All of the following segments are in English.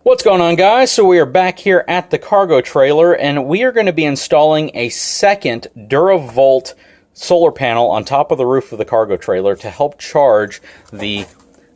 What's going on, guys? So we are back here at the cargo trailer, and we are going to be installing a second DuraVolt solar panel on top of the roof of the cargo trailer to help charge the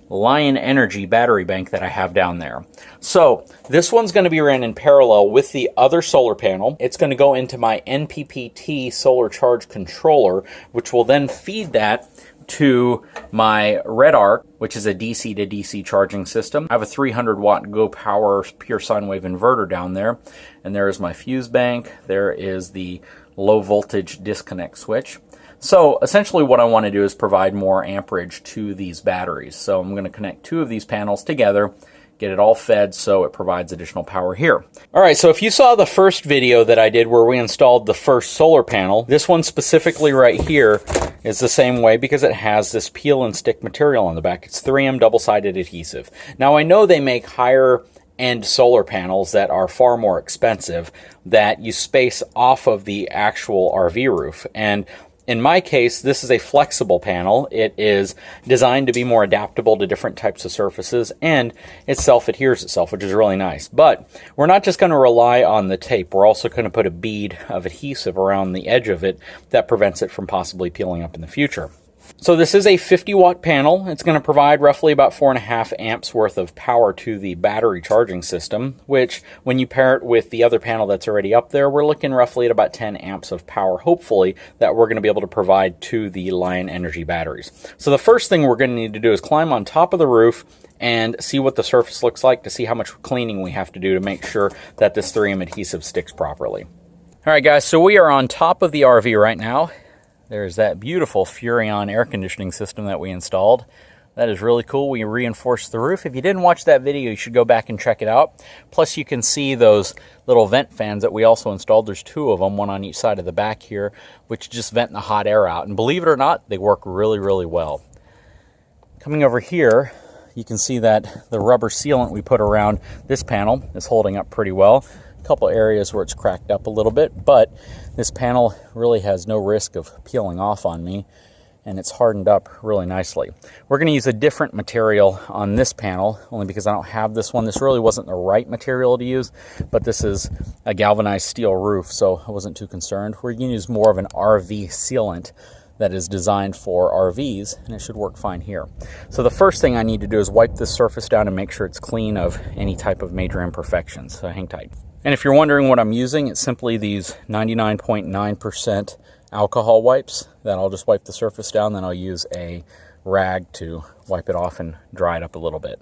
Lion Energy battery bank that I have down there. So this one's going to be ran in parallel with the other solar panel. It's going to go into my MPPT solar charge controller, which will then feed that to my Redarc, which is a DC to DC charging system. I have a 300 watt Go Power pure sine wave inverter down there, and there is my fuse bank. There is the low voltage disconnect switch. So essentially what I want to do is provide more amperage to these batteries. So I'm going to connect two of these panels together, get it all fed so it provides additional power here. Alright, so if you saw the first video that I did where we installed the first solar panel, this one specifically right here is the same way because it has this peel and stick material on the back. It's 3M double-sided adhesive. Now I know they make higher end solar panels that are far more expensive that you space off of the actual RV roof, and in my case, this is a flexible panel. It is designed to be more adaptable to different types of surfaces, and it self-adheres itself, which is really nice. But we're not just going to rely on the tape. We're also going to put a bead of adhesive around the edge of it that prevents it from possibly peeling up in the future. So this is a 50 watt panel. It's going to provide roughly about 4.5 amps worth of power to the battery charging system, which when you pair it with the other panel that's already up there, we're looking roughly at about 10 amps of power, hopefully, that we're going to be able to provide to the Lion Energy batteries. So the first thing we're going to need to do is climb on top of the roof and see what the surface looks like to see how much cleaning we have to do to make sure that this 3M adhesive sticks properly. All right, guys, so we are on top of the RV right now. There's that beautiful Furrion air conditioning system that we installed. That is really cool. We reinforced the roof. If you didn't watch that video, you should go back and check it out. Plus, you can see those little vent fans that we also installed. There's two of them, one on each side of the back here, which just vent the hot air out. And believe it or not, they work really, really well. Coming over here, you can see that the rubber sealant we put around this panel is holding up pretty well. A couple areas where it's cracked up a little bit, but this panel really has no risk of peeling off on me, and it's hardened up really nicely. We're going to use a different material on this panel, only because I don't have this one. This really wasn't the right material to use, but this is a galvanized steel roof, so I wasn't too concerned. We're going to use more of an RV sealant that is designed for RVs, and it should work fine here. So the first thing I need to do is wipe this surface down and make sure it's clean of any type of major imperfections, so hang tight. And if you're wondering what I'm using, it's simply these 99.9% alcohol wipes that I'll just wipe the surface down, then I'll use a rag to wipe it off and dry it up a little bit.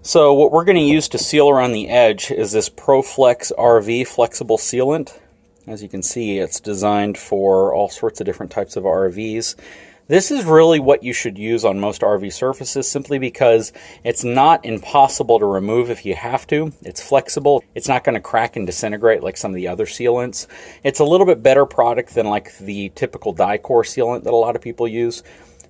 So what we're going to use to seal around the edge is this ProFlex RV flexible sealant. As you can see, it's designed for all sorts of different types of RVs. This is really what you should use on most RV surfaces simply because it's not impossible to remove if you have to. It's flexible. It's not going to crack and disintegrate like some of the other sealants. It's a little bit better product than like the typical die-core sealant that a lot of people use.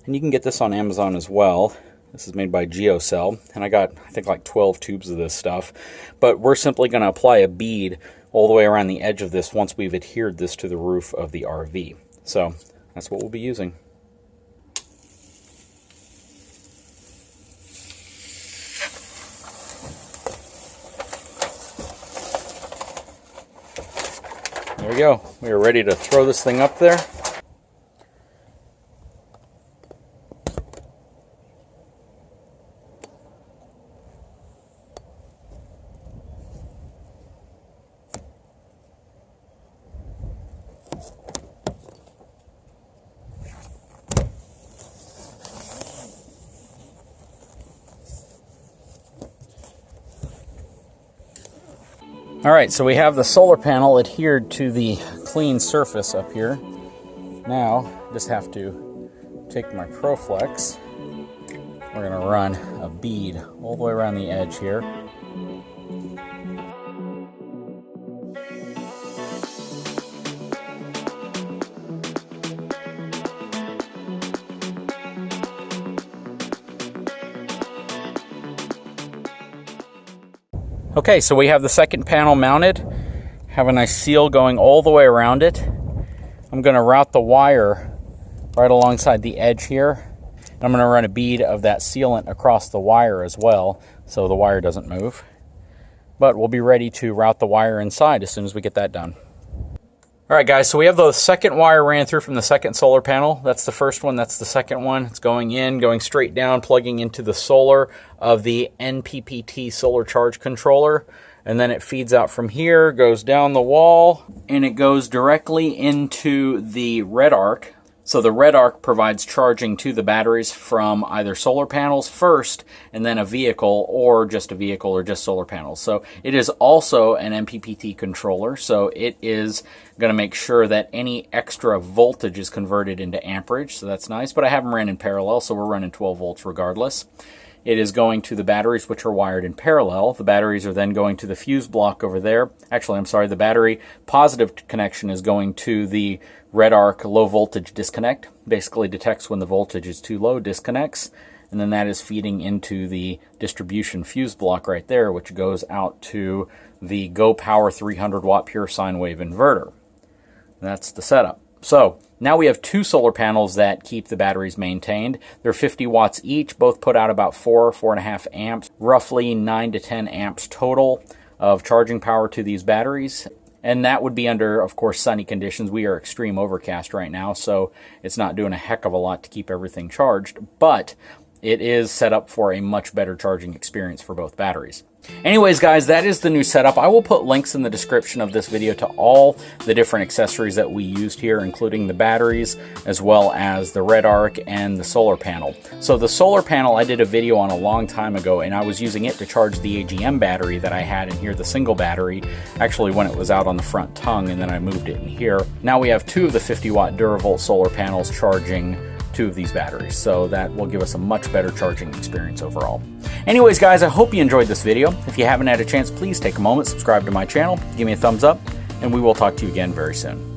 And you can get this on Amazon as well. This is made by GeoCell, and I got, I think, like 12 tubes of this stuff. But we're simply going to apply a bead all the way around the edge of this once we've adhered this to the roof of the RV. So that's what we'll be using. There we go. We are ready to throw this thing up there. Alright, so we have the solar panel adhered to the clean surface up here. Now, just have to take my ProFlex. We're going to run a bead all the way around the edge here. Okay, so we have the second panel mounted. Have a nice seal going all the way around it. I'm going to route the wire right alongside the edge here. I'm going to run a bead of that sealant across the wire as well, so the wire doesn't move. But we'll be ready to route the wire inside as soon as we get that done. Alright guys, so we have the second wire ran through from the second solar panel. That's the first one, that's the second one. It's going in, going straight down, plugging into the solar of the MPPT solar charge controller. And then it feeds out from here, goes down the wall, and it goes directly into the Redarc. So the Redarc provides charging to the batteries from either solar panels first, and then a vehicle, or just a vehicle, or just solar panels. So it is also an MPPT controller, so it is going to make sure that any extra voltage is converted into amperage, so that's nice. But I have them ran in parallel, so we're running 12 volts regardless. It is going to the batteries, which are wired in parallel. The batteries are then going to the fuse block over there. Actually, I'm sorry, the battery positive connection is going to the Redarc low voltage disconnect. Basically detects when the voltage is too low, disconnects, and then that is feeding into the distribution fuse block right there, which goes out to the Go Power 300 watt pure sine wave inverter. That's the setup. So now we have two solar panels that keep the batteries maintained. They're 50 watts each, both put out about 4.5 amps, roughly 9 to 10 amps total of charging power to these batteries. And that would be under, of course, sunny conditions. We are extreme overcast right now, so it's not doing a heck of a lot to keep everything charged, but it is set up for a much better charging experience for both batteries. Anyways, guys, that is the new setup. I will put links in the description of this video to all the different accessories that we used here, including the batteries, as well as the Redarc and the solar panel. So the solar panel I did a video on a long time ago, and I was using it to charge the AGM battery that I had in here, the single battery, actually when it was out on the front tongue, and then I moved it in here. Now we have two of the 50 watt Duravolt solar panels charging two of these batteries, so that will give us a much better charging experience overall. Anyways, guys, I hope you enjoyed this video. If you haven't had a chance, please take a moment, subscribe to my channel, give me a thumbs up, and we will talk to you again very soon.